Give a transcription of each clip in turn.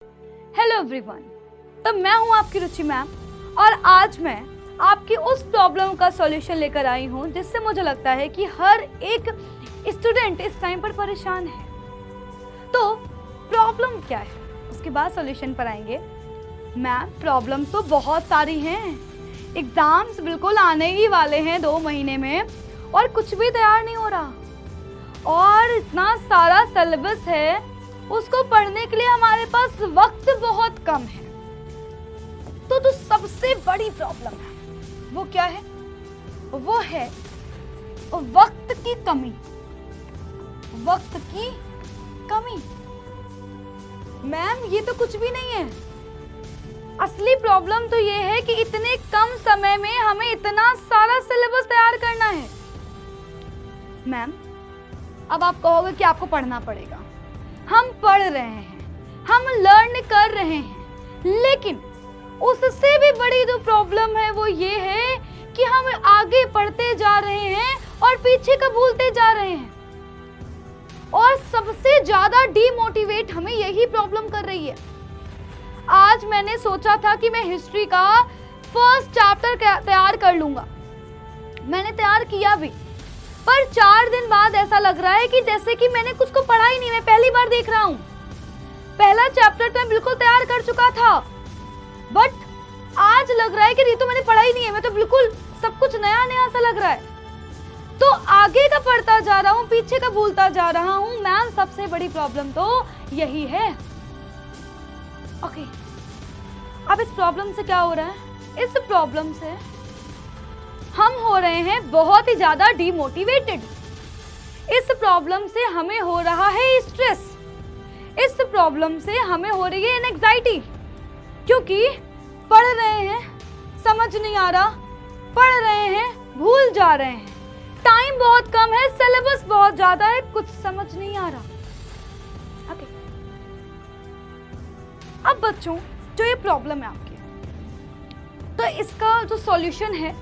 Hello everyone, तो मैं हूं आपकी रुचि मैम और आज मैं आपकी उस प्रॉब्लम का सॉल्यूशन लेकर आई हूं जिससे मुझे लगता है कि हर एक स्टूडेंट इस टाइम पर परेशान है। तो प्रॉब्लम क्या है, उसके बाद सॉल्यूशन पर आएंगे। मैम प्रॉब्लम्स तो बहुत सारी हैं, एग्जाम्स बिल्कुल आने ही वाले हैं 2 महीने में और कुछ भी तैयार नहीं हो रहा और इतना सारा सिलेबस है, उसको पढ़ने के लिए हमारे पास वक्त बहुत कम है। तो सबसे बड़ी प्रॉब्लम है वो क्या है? वो है वक्त की कमी। वक्त की कमी मैम ये तो कुछ भी नहीं है। असली प्रॉब्लम तो ये है कि इतने कम समय में हमें इतना सारा सिलेबस तैयार करना है। मैम अब आप कहोगे कि आपको पढ़ना पड़ेगा, हम पढ़ रहे हैं, हम लर्न कर रहे हैं, लेकिन उससे भी बड़ी जो प्रॉब्लम है वो ये है कि हम आगे पढ़ते जा रहे हैं और पीछे का भूलते जा रहे हैं। और सबसे ज्यादा डीमोटिवेट हमें यही प्रॉब्लम कर रही है। आज मैंने सोचा था कि मैं हिस्ट्री का फर्स्ट चैप्टर तैयार कर लूंगा, मैंने तैयार किया भी, पर 4 दिन बाद ऐसा लग रहा है कि जैसे कि मैंने कुछ को पढ़ा ही नहीं, मैं पहली बार देख रहा हूं। पहला चैप्टर तो मैं बिल्कुल तैयार कर चुका था, बट आज लग रहा है कि रितु मैंने पढ़ा ही नहीं है, मैं तो बिल्कुल सब कुछ नया नया सा लग रहा है। तो आगे का पढ़ता जा रहा हूं, पीछे का भूलता जा रहा हूं। मैम सबसे बड़ी प्रॉब्लम तो यही है। ओके, अब इस प्रॉब्लम से क्या हो रहा है? इस प्रॉब्लम से हम हो रहे हैं बहुत ही ज्यादा डीमोटिवेटेड। इस प्रॉब्लम से हमें हो रहा है स्ट्रेस, इस प्रॉब्लम से हमें हो रही है एंजाइटी, क्योंकि पढ़ रहे हैं समझ नहीं आ रहा, पढ़ रहे हैं भूल जा रहे हैं, टाइम बहुत कम है, सिलेबस बहुत ज्यादा है, कुछ समझ नहीं आ रहा। ओके, अब बच्चों जो ये प्रॉब्लम है आपकी, तो इसका जो सॉल्यूशन है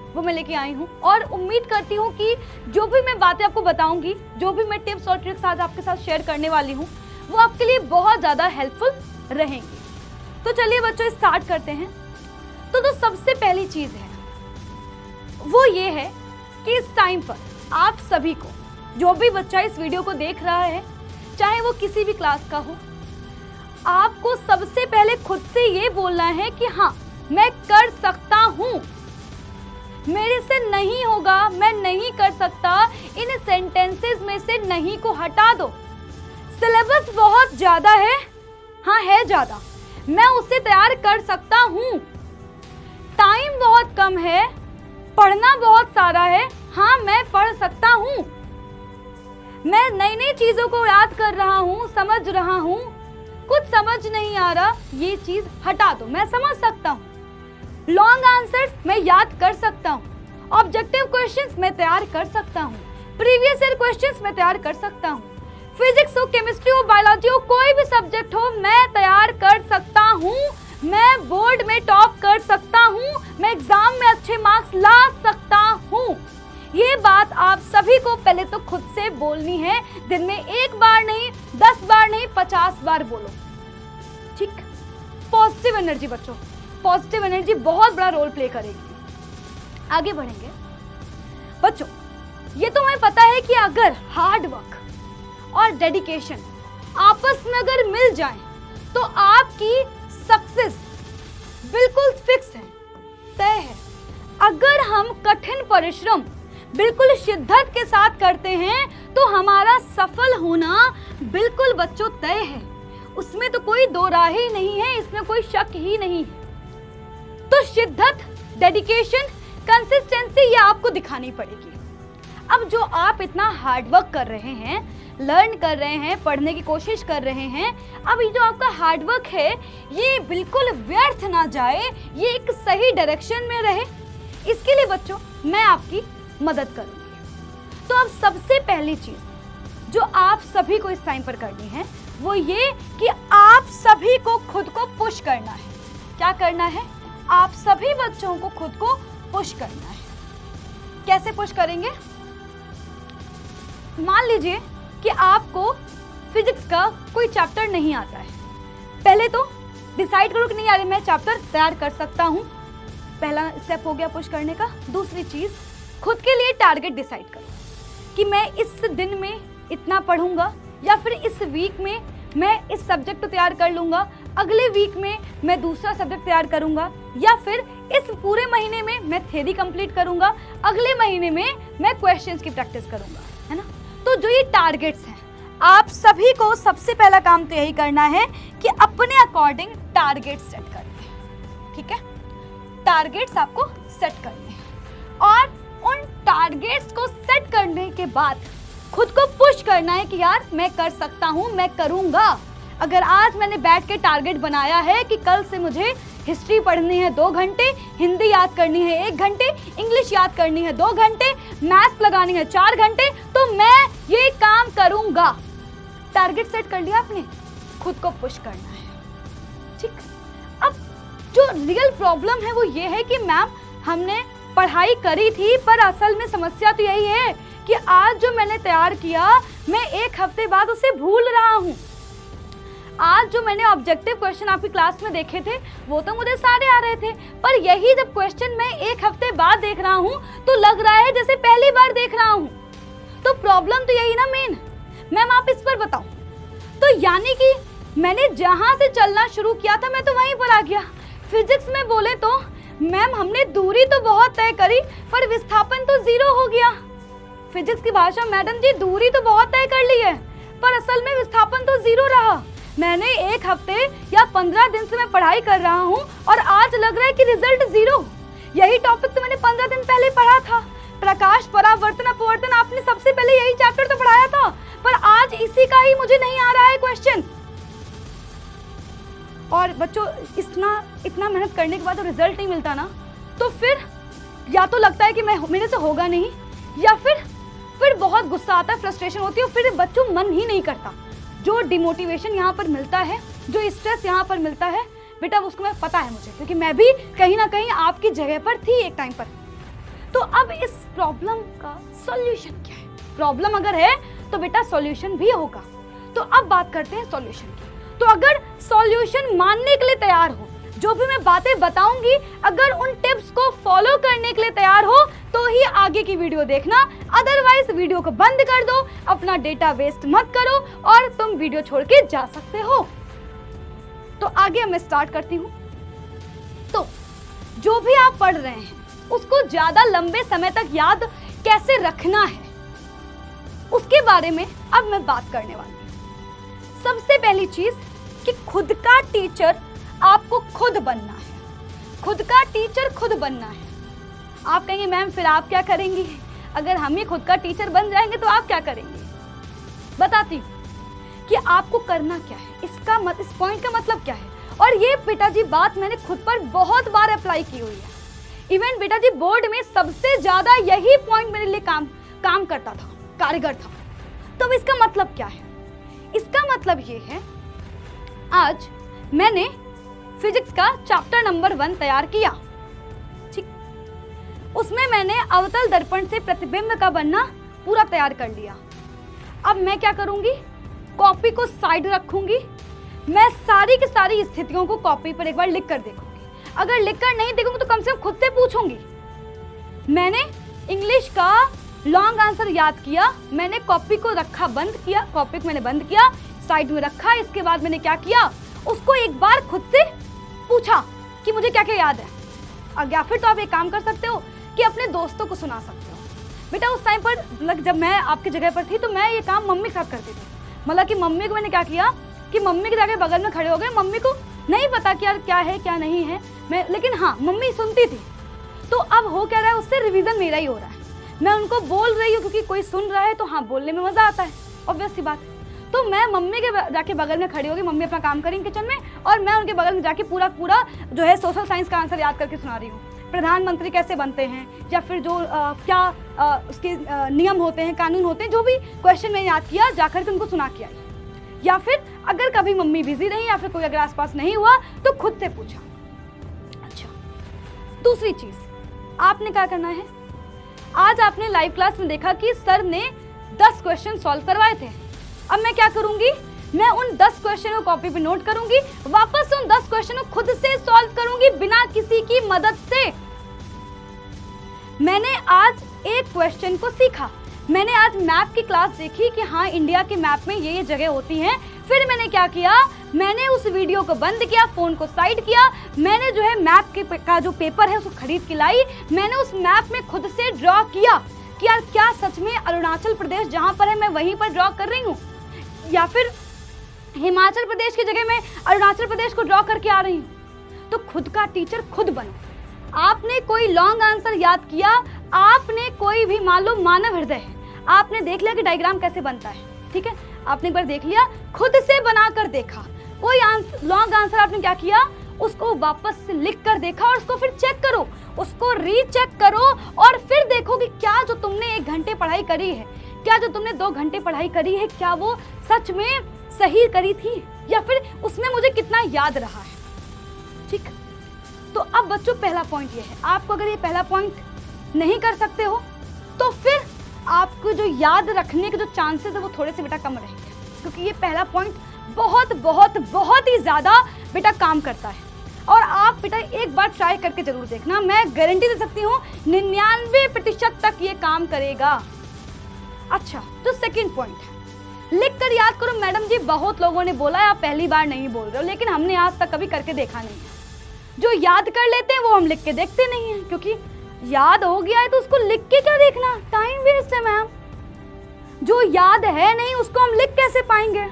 वो मैं लेके आई हूँ और उम्मीद करती हूँ कि जो भी मैं बातें आपको बताऊंगी, जो भी मैं टिप्स और ट्रिक्स आज आपके साथ शेयर करने वाली हूँ, वो आपके लिए बहुत ज्यादा हेल्पफुल रहेंगी। तो चलिए बच्चों स्टार्ट करते हैं। तो सबसे पहली चीज है वो ये है कि इस टाइम पर आप सभी को, जो भी बच्चा इस वीडियो को देख रहा है, चाहे वो किसी भी क्लास का हो, आपको सबसे पहले खुद से ये बोलना है कि हाँ मैं कर सकता हूँ, मेरे से नहीं होगा, मैं नहीं कर सकता, इन सेंटेंसेस में से नहीं को हटा दो। सिलेबस बहुत ज्यादा है, हाँ है ज्यादा, मैं उसे तैयार कर सकता हूँ। टाइम बहुत कम है, पढ़ना बहुत सारा है, हाँ मैं पढ़ सकता हूँ। मैं नई नई चीजों को याद कर रहा हूँ, समझ रहा हूँ, कुछ समझ नहीं आ रहा, ये चीज हटा दो, मैं समझ सकता हूँ। लॉन्ग आंसर्स मैं याद कर सकता हूँ, ऑब्जेक्टिव क्वेश्चंस मैं तैयार कर सकता हूँ, प्रीवियस ईयर क्वेश्चंस मैं तैयार कर सकता हूँ, फिजिक्स हो, केमिस्ट्री हो, बायोलॉजी हो, कोई भी सब्जेक्ट हो मैं तैयार कर सकता हूँ, मैं बोर्ड में टॉप कर सकता हूँ, मैं एग्जाम में अच्छे मार्क्स ला सकता हूँ। ये बात आप सभी को पहले तो खुद से बोलनी है, दिन में 1 बार नहीं, 10 बार नहीं, 50 बार बोलो, ठीक? पॉजिटिव एनर्जी बच्चों, पॉजिटिव एनर्जी बहुत बड़ा रोल प्ले करेगी। आगे बढ़ेंगे बच्चों, ये तो हमें पता है कि अगर हार्ड वर्क और डेडिकेशन आपस में अगर मिल जाए तो आपकी सक्सेस बिल्कुल फिक्स है, तय है। अगर हम कठिन परिश्रम बिल्कुल शिद्दत के साथ करते हैं तो हमारा सफल होना बिल्कुल बच्चों तय है, उसमें तो कोई दो राह ही नहीं है, इसमें कोई शक ही नहीं है। तो शिद्दत, डेडिकेशन, कंसिस्टेंसी ये आपको दिखानी पड़ेगी। अब जो आप इतना हार्ड वर्क कर रहे हैं, लर्न कर रहे हैं, पढ़ने की कोशिश कर रहे हैं, अब ये जो आपका हार्ड वर्क है ये बिल्कुल व्यर्थ ना जाए, ये एक सही डायरेक्शन में रहे, इसके लिए बच्चों मैं आपकी मदद करूंगी। तो अब सबसे पहली चीज जो आप सभी को इस टाइम पर करनी है वो ये कि आप सभी को खुद को पुश करना है। क्या करना है? आप सभी बच्चों को खुद को पुश करना है। कैसे पुश करेंगे? मान लीजिए कि आपको फिजिक्स का कोई चैप्टर नहीं आता है, पहले तो डिसाइड करो कि नहीं यार मैं चैप्टर तैयार कर सकता हूँ। पहला स्टेप हो गया पुश करने का। दूसरी चीज, खुद के लिए टारगेट डिसाइड करो कि मैं इस दिन में इतना पढ़ूंगा, या फिर इस वीक में मैं इस सब्जेक्ट को तैयार कर लूंगा, अगले वीक में मैं दूसरा सब्जेक्ट तैयार करूंगा, या फिर इस पूरे महीने में मैं थ्योरी कंप्लीट करूंगा, अगले महीने में मैं क्वेश्चंस की प्रैक्टिस करूंगा, है ना। तो जो ये टारगेट्स हैं, आप सभी को सबसे पहला काम तो यही करना है कि अपने अकॉर्डिंग टारगेट सेट करने हैं, ठीक है। टारगेट्स आपको सेट करने हैं और उन टारगेट्स को सेट करने के बाद खुद को पुश करना है कि यार मैं कर सकता हूं, मैं करूंगा। अगर आज मैंने बैठ के टारगेट बनाया है कि कल से मुझे हिस्ट्री पढ़नी है 2 घंटे, हिंदी याद करनी है 1 घंटे, इंग्लिश याद करनी है 2 घंटे, मैथ्स लगानी है 4 घंटे, तो मैं ये काम करूंगा। टारगेट सेट कर लिया आपने, खुद को पुश करना है, ठीक। अब जो रियल प्रॉब्लम है वो ये है कि मैम हमने पढ़ाई करी थी, पर असल में समस्या तो यही है कि आज जो मैंने तैयार किया मैं 1 हफ्ते बाद उसे भूल रहा हूँ। आज जो मैंने ऑब्जेक्टिव क्वेश्चन आपकी क्लास में देखे थे वो तो मुझे सारे आ रहे थे, पर यही जब क्वेश्चन मैं 1 हफ्ते बाद देख रहा हूँ तो लग रहा है जैसे पहली बार देख रहा हूँ। तो प्रॉब्लम तो यही ना मेन। मैम आप इस पर बताओ। तो यानी कि मैंने जहाँ से चलना शुरू किया था मैं तो वहीं पर आ गया। फिजिक्स में बोले तो मैम हमने दूरी तो बहुत तय करी पर विस्थापन तो 0 हो गया। फिजिक्स की भाषा, मैडम जी दूरी तो बहुत तय कर ली है पर असल में विस्थापन तो 0 रहा। मैंने 1 हफ्ते या 15 दिन से मैं पढ़ाई कर रहा हूँ और आज लग रहा है कि रिजल्ट 0। यही टॉपिक तो मैंने 15 दिन पहले पढ़ा था। प्रकाश, परावर्तन, अपवर्तन, आपने सबसे पहले यही चैप्टर तो पढ़ाया था, पर आज इसी का ही मुझे नहीं आ रहा है क्वेश्चन। और बच्चों इतना मेहनत करने के बाद रिजल्ट नहीं मिलता ना, तो फिर या तो लगता है कि मेरे से होगा नहीं, या फिर बहुत गुस्सा आता है, फ्रस्ट्रेशन होती है, फिर बच्चों मन ही नहीं करता। जो डिमोटिवेशन यहाँ पर मिलता है, जो स्ट्रेस यहाँ पर मिलता है बेटा, उसको मैं पता है मुझे, क्योंकि मैं भी कहीं ना कहीं आपकी जगह पर थी एक टाइम पर। तो अब इस प्रॉब्लम का सॉल्यूशन क्या है? प्रॉब्लम अगर है तो बेटा सॉल्यूशन भी होगा। तो अब बात करते हैं सॉल्यूशन की। तो अगर सॉल्यूशन मानने के लिए तैयार हो, जो भी मैं बातें बताऊंगी अगर उन टिप्स को फॉलो करने के लिए तैयार हो तो ही आगे की वीडियो देखना, अदरवाइज वीडियो को बंद कर दो, अपना डेटा वेस्ट मत करो और तुम वीडियो छोड़ के जा सकते हो। तो आगे मैं स्टार्ट करती हूँ। तो जो भी आप पढ़ रहे हैं उसको ज्यादा लंबे समय तक याद कैसे रखना है उसके बारे में अब मैं बात करने वाली हूँ। सबसे पहली चीज कि खुद का टीचर आपको खुद बनना है। खुद का टीचर खुद बनना है। आप कहेंगे मैम फिर आप क्या करेंगी? अगर हम ही खुद का टीचर बन जाएंगे तो आप क्या करेंगे? बताती हूँ कि आपको करना क्या है, इस पॉइंट का मतलब क्या है। और ये बेटा जी बात मैंने खुद पर बहुत बार अप्लाई की हुई है। इवन बेटा जी बोर्ड में सबसे ज्यादा यही पॉइंट मेरे लिए काम करता था, कारगर था। तो इसका मतलब क्या है? इसका मतलब ये है, आज मैंने फिजिक्स का चैप्टर नंबर 1 तैयार किया, ठीक। उसमें मैंने अवतल दर्पण से प्रतिबिंब का बनना पूरा तैयार कर लिया। अब मैं क्या करूंगी? कॉपी को साइड रखूंगी, मैं सारी की सारी स्थितियों को कॉपी पर एक बार लिख कर देखूंगी। अगर लिख कर नहीं देखूंगी तो कम से कम खुद से पूछूंगी। मैंने इंग्लिश का लॉन्ग आंसर याद किया, मैंने कॉपी को रखा, बंद किया, कॉपी को मैंने बंद किया, साइड में रखा। इसके बाद मैंने क्या किया, उसको एक बार खुद से पूछा कि मुझे क्या क्या याद है। या फिर तो आप एक काम कर सकते हो कि अपने दोस्तों को सुना सकते हो। बेटा उस टाइम पर जब मैं आपकी जगह पर थी तो मैं ये काम मम्मी के साथ करती थी। मतलब कि मम्मी को मैंने क्या किया कि मम्मी के जाके बगल में खड़े हो गए। मम्मी को नहीं पता कि यार क्या है क्या नहीं है, लेकिन हाँ मम्मी सुनती थी। तो अब हो क्या रहा है, उससे रिवीजन मेरा ही हो रहा है। मैं उनको बोल रही हूँ क्योंकि कोई सुन रहा है तो हाँ बोलने में मजा आता है, ऑब्वियस सी बात है। तो मैं मम्मी के जाके बगल में खड़ी होगी, मम्मी अपना काम करेंगी किचन में और मैं उनके बगल में जाके पूरा जो है सोशल साइंस का आंसर याद करके सुना रही हूँ। प्रधानमंत्री कैसे बनते हैं या फिर जो उसके नियम होते हैं, कानून होते हैं, जो भी क्वेश्चन मैंने याद किया जाकर के उनको सुना के आई। या फिर अगर कभी मम्मी बिजी रही या फिर कोई अगर आसपास नहीं हुआ तो खुद से पूछा। अच्छा, दूसरी चीज आपने क्या करना है, आज आपने लाइव क्लास में देखा कि सर ने 10 क्वेश्चन सॉल्व करवाए थे। अब मैं क्या करूंगी, मैं उन 10 क्वेश्चन को कॉपी पे नोट करूंगी, वापस उन 10 क्वेश्चन को खुद से सॉल्व करूंगी बिना किसी की मदद से। मैंने आज एक क्वेश्चन को सीखा, मैंने आज मैप की क्लास देखी कि हाँ इंडिया के मैप में ये जगह होती हैं। फिर मैंने क्या किया, मैंने उस वीडियो को बंद किया, फोन को साइड किया, मैंने जो है मैप का जो पेपर है उसको खरीद के लाई, मैंने उस मैप में खुद से ड्रॉ किया कि यार क्या सच में अरुणाचल प्रदेश जहाँ पर है मैं वहीं पर ड्रॉ कर रही हूँ, या फिर हिमाचल प्रदेश की जगह मैं अरुणाचल प्रदेश को ड्रॉ करके आ रही हूँ। तो खुद का टीचर खुद बनो। आपने कोई लॉन्ग आंसर याद किया, आपने कोई भी मान लो मानव हृदय है, आपने देख लिया कि डायग्राम कैसे बनता है, ठीक है, आपने एक बार देख लिया, खुद से बनाकर देखा। कोई लॉन्ग आंसर आपने क्या किया, उसको वापस से लिख कर देखा और उसको फिर चेक करो, उसको रीचेक करो और फिर देखो कि क्या जो तुमने 1 घंटे पढ़ाई करी है, क्या जो तुमने 2 घंटे पढ़ाई करी है, क्या वो सच में सही करी थी या फिर उसमें मुझे कितना याद रहा है। ठीक, तो अब बच्चों पहला पॉइंट ये है, आपको अगर ये पहला पॉइंट नहीं कर सकते हो तो फिर आपको जो याद रखने के जो चांसेस है वो थोड़े से बेटा कम रहेंगे, क्योंकि ये पहला पॉइंट बहुत बहुत बहुत ही ज्यादा बेटा काम करता है। और आप बेटा एक बार ट्राई करके जरूर देखना, मैं गारंटी दे सकती हूँ 99% तक ये काम करेगा। अच्छा, तो सेकंड पॉइंट है, लिख कर याद करो। मैडम जी बहुत लोगों ने बोला है, आप पहली बार नहीं बोल रहे हो, लेकिन हमने आज तक कभी करके देखा नहीं है। जो याद कर लेते हैं वो हम लिख के देखते नहीं है, क्योंकि याद हो गया है तो उसको लिख के क्या देखना, टाइम वेस्ट है मैम। जो याद है नहीं उसको हम लिख कैसे पाएंगे,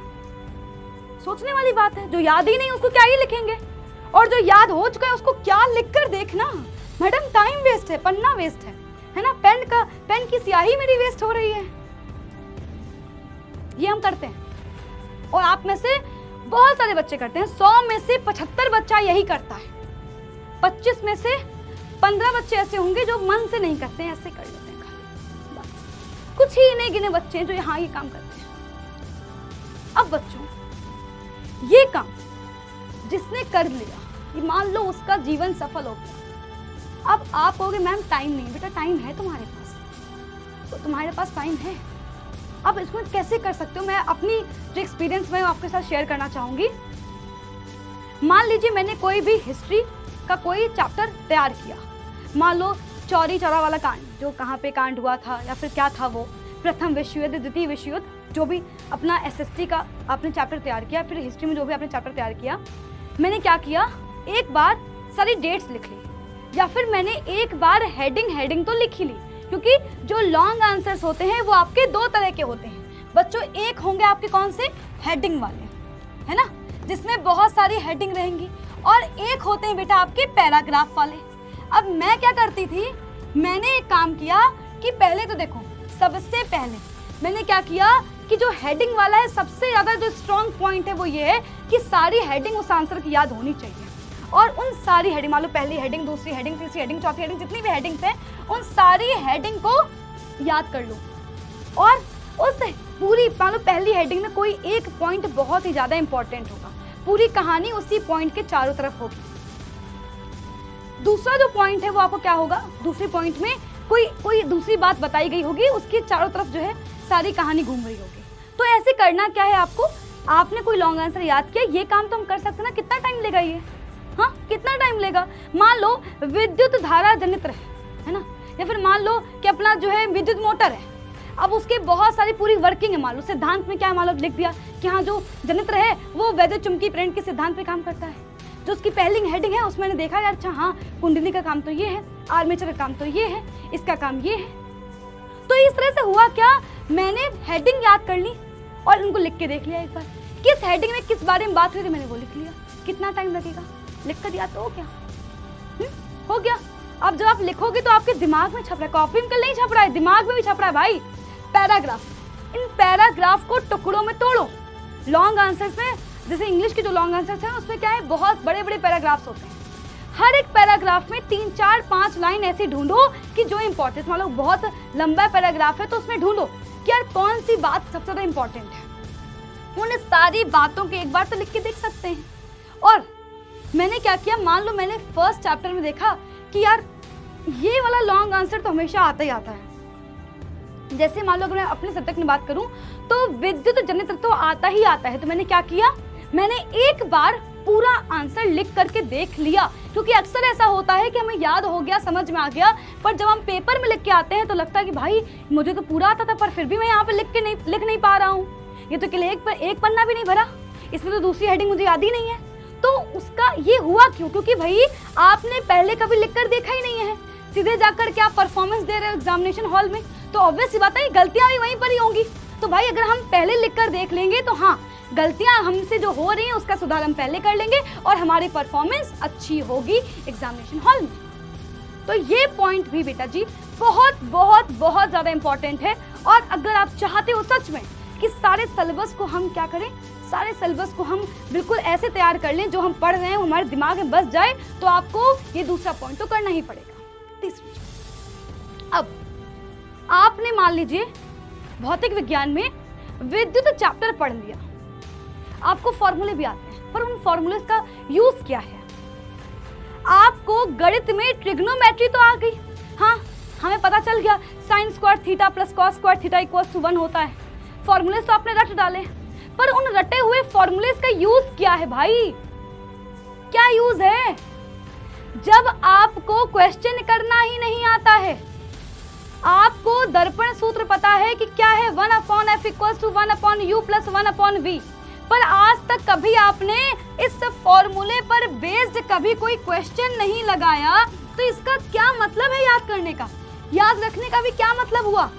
सोचने वाली बात है। जो याद ही नहीं उसको क्या ही लिखेंगे, और जो याद हो चुका है उसको क्या लिख कर देखना। मैडम टाइम वेस्ट है, पन्ना वेस्ट है ना, पेन की स्याही मेरी वेस्ट हो रही है। ये हम करते हैं और आप में से बहुत सारे बच्चे करते हैं। 100 में से 75 बच्चा यही करता है, 25 में से 15 बच्चे ऐसे होंगे जो मन से नहीं करते हैं, ऐसे कर लेते हैं खाली, बस कुछ ही नहीं गिने बच्चे हैं जो यहाँ ये काम करते हैं। अब बच्चों ये काम जिसने कर लिया, ये मान लो उसका जीवन सफल हो गया। अब आप कहोगे मैम टाइम नहीं, बेटा टाइम है तुम्हारे पास, तो तुम्हारे पास टाइम है। अब इसको कैसे कर सकते हो, मैं अपनी जो एक्सपीरियंस मैं आपके साथ शेयर करना चाहूंगी। मान लीजिए मैंने कोई भी हिस्ट्री का कोई चैप्टर तैयार किया, मान लो चौरी चौरा वाला कांड, जो कहाँ पे कांड हुआ था या फिर क्या था वो, प्रथम विश्व युद्ध, द्वितीय विश्व युद्ध, जो भी अपना एसएसटी का आपने चैप्टर तैयार किया, फिर हिस्ट्री में जो भी आपने चैप्टर तैयार किया, मैंने क्या किया, एक बार सारी डेट्स लिख ली, या फिर मैंने एक बार हेडिंग तो लिख ही ली, क्योंकि जो लॉन्ग आंसर्स होते हैं वो आपके 2 तरह के होते हैं बच्चों। एक होंगे आपके कौन से, हेडिंग वाले, है ना, जिसमें बहुत सारी हेडिंग रहेंगी, और एक होते हैं बेटा आपके पैराग्राफ वाले। अब मैं क्या करती थी, मैंने एक काम किया कि पहले तो देखो, सबसे पहले मैंने क्या किया कि जो हेडिंग वाला है, सबसे ज्यादा जो स्ट्रॉन्ग पॉइंट है वो ये है कि सारी हेडिंग उस आंसर की याद होनी चाहिए, और उन सारी हेडिंग, मान लो पहली हेडिंग, दूसरी हेडिंग, तीसरी हेडिंग, चौथी हेडिंग, जितनी भी हेडिंग्स हैं उन सारी हेडिंग को याद कर लो, और उस पूरी मान लो पहली हेडिंग में कोई एक पॉइंट बहुत ही ज्यादा इंपॉर्टेंट होगा, पूरी कहानी उसी पॉइंट के चारों तरफ होगी। दूसरा जो पॉइंट है वो आपको क्या होगा, दूसरे पॉइंट में कोई दूसरी बात बताई गई होगी, उसके चारों तरफ जो है सारी कहानी घूम रही होगी। तो ऐसे करना क्या है आपको, आपने कोई लॉन्ग आंसर याद किया, ये काम तो हम कर सकते ना, कितना टाइम लेगा ये, हाँ कितना टाइम लेगा। मान लो विद्युत धारा जनित्र है ना, या फिर मान लो कि अपना जो है विद्युत मोटर है, अब उसके बहुत सारी पूरी वर्किंग है, मान लो सिद्धांत में क्या है, मान लो लिख दिया कि हाँ जो जनित्र है वो वैद्युत चुंबकीय प्रेरण के सिद्धांत पे काम करता है। जो उसकी पहली हेडिंग है उसमें मैंने देखा यार अच्छा हाँ कुंडली का काम तो ये है, आर्मेचर का काम तो ये है, इसका काम ये है। तो इस तरह से हुआ क्या, मैंने हेडिंग याद कर ली और इनको लिख के देख लिया एक बार, किस हेडिंग में किस बारे में बात हुई थी मैंने वो लिख लिया। कितना टाइम लगेगा, लिख कर याद तो हो गया, हो गया। अब जब आप लिखोगे तो आपके दिमाग में छप रहा है, कॉपी में नहीं छप रहा है, दिमाग में भी छप रहा है भाई। पैराग्राफ, इन पैराग्राफ को टुकड़ों में तोड़ो। लॉन्ग आंसर्स में जैसे इंग्लिश के जो लॉन्ग आंसर्स हैं उसमें क्या है, बहुत बड़े बड़े पैराग्राफ्स होते हैं। हर एक पैराग्राफ में 3, 4, 5 लाइन ऐसी ढूंढो कि जो इंपॉर्टेंट, मान लो बहुत लंबा पैराग्राफ है तो उसमें ढूंढो कि यार कौन सी बात सबसे ज्यादा इंपॉर्टेंट है। उन सारी बातों के एक बार तो लिख के देख सकते हैं। और मैंने क्या किया, मान लो मैंने फर्स्ट चैप्टर में देखा कि यार ये वाला लॉन्ग आंसर तो हमेशा आता ही आता है, जैसे मान लो अगर मैं अपने सब्जेक्ट में बात करूं तो विद्युत जनरेटर तो आता ही आता है, तो मैंने क्या किया, मैंने एक बार पूरा आंसर लिख करके देख लिया, क्योंकि अक्सर ऐसा होता है कि हमें याद हो गया, समझ में आ गया, पर जब हम पेपर में लिख के आते हैं तो लगता है कि भाई मुझे तो पूरा आता था पर फिर भी मैं यहाँ पे लिख नहीं पा रहा हूँ, ये तो केवल एक पन्ना भी नहीं भरा, इसमें तो दूसरी हेडिंग मुझे याद ही नहीं है। तो उसका ये हुआ क्यों? क्योंकि भाई आपने पहले कभी लिख कर देखा ही नहीं है, सीधे जाकर के आप परफॉर्मेंस दे रहे हो एग्जामिनेशन हॉल में, तो ऑब्वियस सी बात है गलतियां भी वहीं पर ही होंगी। तो भाई अगर हम पहले लिख कर देख लेंगे तो हाँ, गलतियां हमसे जो हो रही हैं उसका सुधार हम पहले कर लेंगे और हमारी परफॉर्मेंस अच्छी होगी एग्जामिनेशन हॉल में। तो ये पॉइंट भी बेटा जी बहुत बहुत बहुत ज्यादा इंपॉर्टेंट है। और अगर आप चाहते हो सच में कि सारे सिलेबस को हम क्या करें, सारे सिलेबस को हम बिल्कुल ऐसे तैयार कर लें जो हम पढ़ रहे हैं हमारे दिमाग में बस जाए, तो आपको ये दूसरा पॉइंट तो करना ही पड़ेगा। तीसरी चीज, अब आपने मान लीजिए भौतिक विज्ञान में विद्युत चैप्टर पढ़ लिया, आपको फॉर्मूले भी आते हैं, पर उन फॉर्मूले का यूज क्या है? आपको गणित में ट्रिग्नोमेट्री तो आ गई, हाँ हमें पता चल गया sine square theta plus cos square theta equals to 1 होता है, फॉर्मूले तो आपने रट डाले, पर उन रटे हुए फॉर्मूले का यूज क्या है भाई? क्या यूज है? जब आपको क्वेश्चन करना ही नहीं आता है, आपको दर्पण सूत्र पता है कि क्या है 1/f equals to 1/u plus 1/v, पर आज तक कभी आपने इस फॉर्मूले पर बेस्ड कभी कोई क्वेश्चन नहीं लगाया, तो इसका क्या मतलब है याद करने का, याद रखने का भी क्या मतलब हुआ?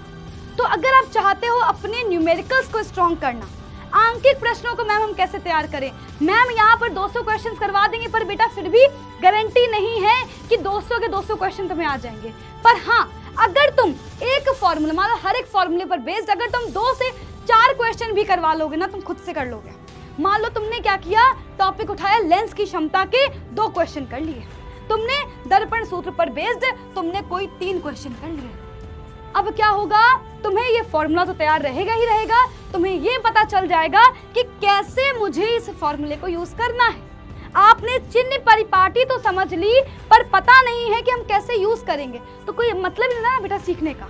तो अगर आप चाहते हो अपने न्यूमेरिकल्स को स्ट्रॉन्ग करना, आंकिक प्रश्नों को मैम हम कैसे तैयार करें, मैम यहाँ पर 200 क्वेश्चंस करवा देंगे, पर बेटा फिर भी गारंटी नहीं है कि 200 के 200 क्वेश्चन तुम्हें आ जाएंगे। पर हाँ, अगर तुम एक फॉर्मूला, मान लो हर एक फॉर्मूले पर बेस्ड अगर तुम 2 से 4 क्वेश्चन भी करवा लोगे ना, तुम खुद से कर लोगे। मान लो तुमने क्या किया, टॉपिक उठाया लेंस की क्षमता के 2 क्वेश्चन कर लिए, तुमने दर्पण सूत्र पर बेस्ड तुमने कोई 3 क्वेश्चन कर लिए। अब क्या होगा, तुम्हें ये फॉर्मूला तो तैयार रहेगा ही रहेगा, तुम्हें ये पता चल जाएगा कि कैसे मुझे इस फॉर्मूले को यूज करना है। आपने चिन्ह परिपाटी तो समझ ली, पर पता नहीं है कि हम कैसे यूज करेंगे, तो कोई मतलब नहीं ना बेटा सीखने का।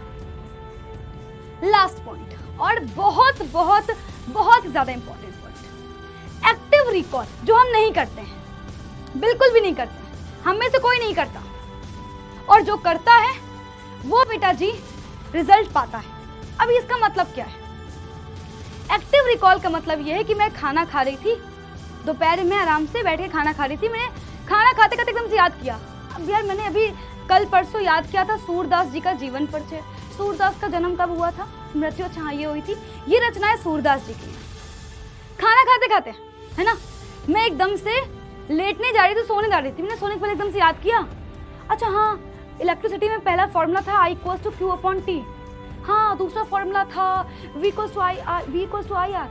लास्ट पॉइंट, और बहुत बहुत बहुत ज्यादा इंपॉर्टेंट पॉइंट, एक्टिव रिकॉल, जो हम नहीं करते हैं, बिल्कुल भी नहीं करते हैं, हम में से कोई नहीं करता, और जो करता है वो बेटा जी रिजल्ट पाता है। अब इसका मतलब क्या है? एक्टिव रिकॉल का मतलब यह है कि मैं खाना खा रही थी, दोपहर में आराम से बैठ के खाना खा रही थी, मैंने खाना खाते खाते एकदम से याद किया, अब यार मैंने अभी कल परसों याद किया था सूरदास जी का जीवन परिचय, सूरदास का जन्म कब हुआ था, मृत्यु अच्छा ये हुई थी, ये रचनाएं सूरदास जी की। खाना खाते खाते है ना, मैं एकदम से लेटने जा रही थी, सोने जा रही थी, मैंने सोने के पहले एकदम से याद किया, अच्छा हाँ इलेक्ट्रिसिटी में पहला फॉर्मूला था I इक्वल्स टू Q/T, हाँ दूसरा फॉर्मूला था V इक्वल्स टू IR,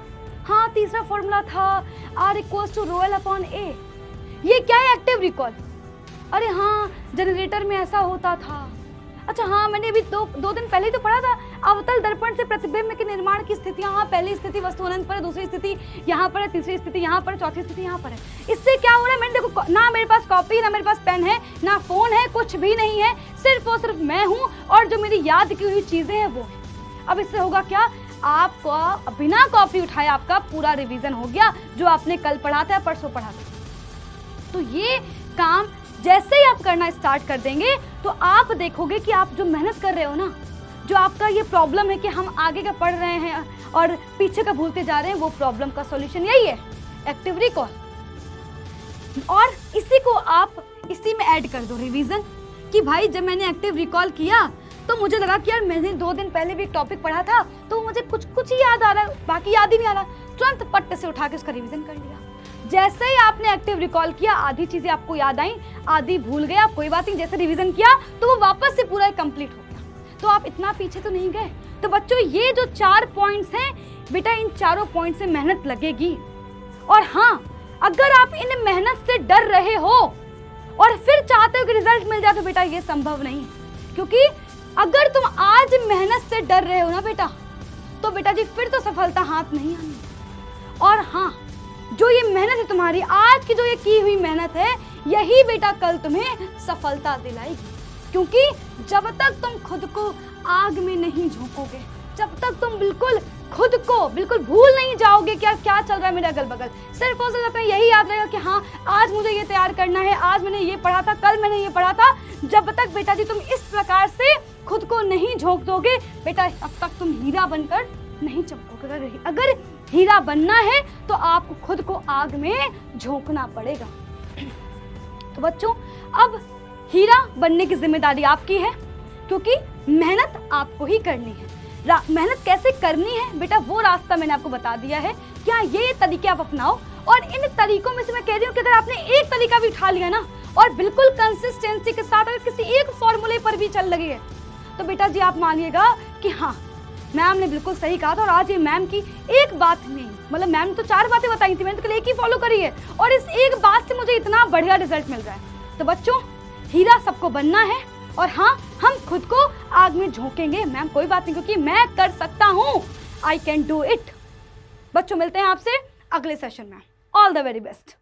हाँ तीसरा फॉर्मूला था R इक्वल्स टू ρL/A। ये क्या है? Active recall. अरे हाँ जनरेटर में ऐसा होता था, अच्छा हाँ मैंने अभी दो दिन पहले ही तो पढ़ा था, अवतल दर्पण से प्रतिबिंब के निर्माण की स्थितियां, हाँ पहली स्थिति वस्तु अनंत पर है, दूसरी स्थिति यहाँ पर है, तीसरी स्थिति यहाँ पर है, चौथी स्थिति यहाँ पर है। इससे क्या हो रहा है, मैंने देखो ना मेरे पास कॉपी, ना मेरे पास पेन है, ना फोन है, कुछ भी नहीं है, सिर्फ और सिर्फ मैं हूँ और जो मेरी याद की हुई चीजें हैं वो है। अब इससे होगा क्या, आपका बिना कॉपी उठाए आपका पूरा रिविजन हो गया, जो आपने कल पढ़ा था, परसों पढ़ा था। तो ये काम जैसे ही आप करना स्टार्ट कर देंगे तो आप देखोगे कि आप जो मेहनत कर रहे हो ना, जो आपका ये प्रॉब्लम है कि हम आगे का पढ़ रहे हैं और पीछे का भूलते जा रहे हैं, वो प्रॉब्लम का सॉल्यूशन यही है, एक्टिव रिकॉल। और इसी को आप इसी में ऐड कर दो रिवीजन, कि भाई जब मैंने एक्टिव रिकॉल किया तो मुझे लगा कि यार मैंने 2 दिन पहले भी एक टॉपिक पढ़ा था, तो मुझे कुछ ही याद आ रहा है, बाकी याद ही नहीं आ रहा, तुरंत पट्ट से उठा के उसका रिवीजन कर लिया। जैसे ही आपने एक्टिव रिकॉल किया, आधी चीजें आपको याद आई, आधी भूल गए आप, कोई बात नहीं, जैसे रिवीजन किया तो वो वापस से पूरा कंप्लीट हो गया, तो आप इतना पीछे तो नहीं गए। तो बच्चों ये जो 4 पॉइंट्स हैं बेटा, इन चारों पॉइंट से मेहनत लगेगी। और हाँ, अगर आप इन मेहनत से डर रहे हो और फिर चाहते हो कि रिजल्ट मिल जाए, तो बेटा ये संभव नहीं है, क्योंकि अगर तुम आज मेहनत से डर रहे हो ना बेटा, तो बेटा जी फिर तो सफलता हाथ नहीं आनी। और हाँ, जो ये मेहनत है तुम्हारी, आज की जो ये की हुई मेहनत है, यही बेटा कल तुम्हें सफलता दिलाएगी, क्योंकि जब तक तुम खुद को आग में नहीं झोंकोगे, जब तक तुम बिल्कुल खुद को बिल्कुल भूल नहीं जाओगे कि यार क्या चल रहा है मेरे अगल बगल, सिर्फ और सिर्फ अपने यही याद रहेगा कि हाँ आज मुझे ये तैयार करना है, आज मैंने ये पढ़ा था, कल मैंने ये पढ़ा था, जब तक बेटा जी तुम इस प्रकार से खुद को नहीं झोंक दोगे बेटा, तब तक तुम हीरा बनकर नहीं चमकोगे। अगर हीरा बनना है तो आपको खुद को आग में झोंकना पड़ेगा। तो बच्चों, अब हीरा बनने की जिम्मेदारी आपकी है, क्योंकि मेहनत आपको ही करनी है। मेहनत कैसे करनी है बेटा, वो रास्ता मैंने आपको बता दिया है। क्या ये तरीके आप अपनाओ, और इन तरीकों में से मैं कह रही हूँ कि अगर आपने एक तरीका भी उठा लिया ना और बिल्कुल कंसिस्टेंसी के साथ अगर किसी एक फॉर्मूले पर भी चल लगी है, तो बेटा जी आप मानिएगा कि हाँ मैम ने बिल्कुल सही कहा था। और आज ये मैम की एक बात नहीं, मतलब मैम ने तो 4 बातें बताई थी, मैंने तो एक ही फॉलो करी है, और इस एक बात से मुझे इतना बढ़िया रिजल्ट मिल रहा है। तो बच्चों, हीरा सबको बनना है, और हाँ हम खुद को आग में झोंकेंगे मैम, कोई बात नहीं, क्योंकि मैं कर सकता हूँ, आई कैन डू इट। बच्चों, मिलते हैं आपसे अगले सेशन में। All the very best.